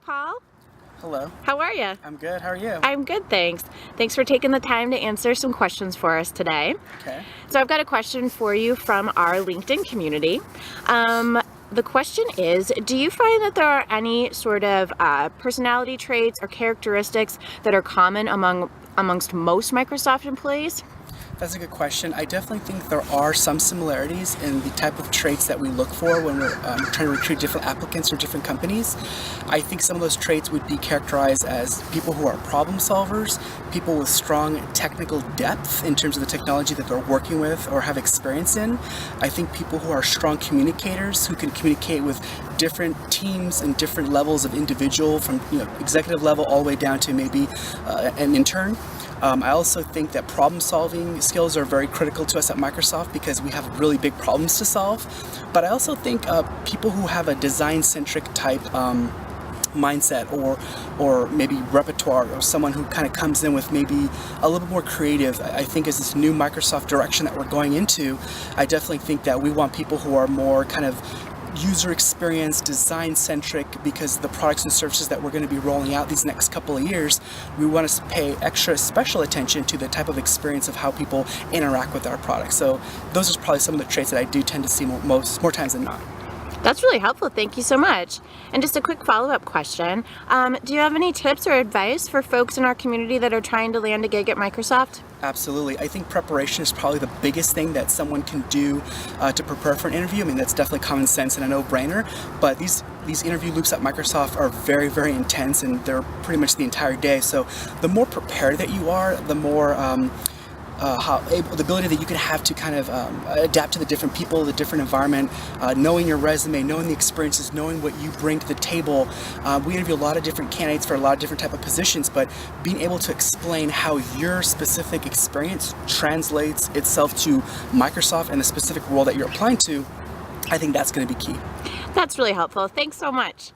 Paul. Hello. How are you? I'm good. How are you? I'm good, thanks. Thanks for taking the time to answer some questions for us today. Okay. So I've got a question for you from our LinkedIn community. The question is, do you find that there are any sort of personality traits or characteristics that are common amongst most Microsoft employees? That's a good question. I definitely think there are some similarities in the type of traits that we look for when we're trying to recruit different applicants from different companies. I think some of those traits would be characterized as people who are problem solvers, people with strong technical depth in terms of the technology that they're working with or have experience in. I think people who are strong communicators, who can communicate with different teams and different levels of individual, from executive level all the way down to maybe an intern. I also think that problem-solving skills are very critical to us at Microsoft because we have really big problems to solve. But I also think people who have a design-centric type mindset or maybe repertoire, or someone who kind of comes in with maybe a little bit more creative, I think is this new Microsoft direction that we're going into. I definitely think that we want people who are more kind of user experience, design centric, because the products and services that we're going to be rolling out these next couple of years, we want to pay extra special attention to the type of experience of how people interact with our products. So those are probably some of the traits that I do tend to see more times than not. That's really helpful. Thank you so much. And just a quick follow-up question. Do you have any tips or advice for folks in our community that are trying to land a gig at Microsoft? Absolutely. I think preparation is probably the biggest thing that someone can do to prepare for an interview. I mean, that's definitely common sense and a no-brainer, but these interview loops at Microsoft are very, very intense, and they're pretty much the entire day. So the more prepared that you are, the more the ability that you can have to kind of adapt to the different people, the different environment, knowing your resume, knowing the experiences, knowing what you bring to the table. We interview a lot of different candidates for a lot of different type of positions, but being able to explain how your specific experience translates itself to Microsoft and the specific role that you're applying to, I think that's going to be key. That's really helpful. Thanks so much.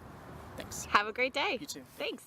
Thanks. Have a great day. You too. Thanks.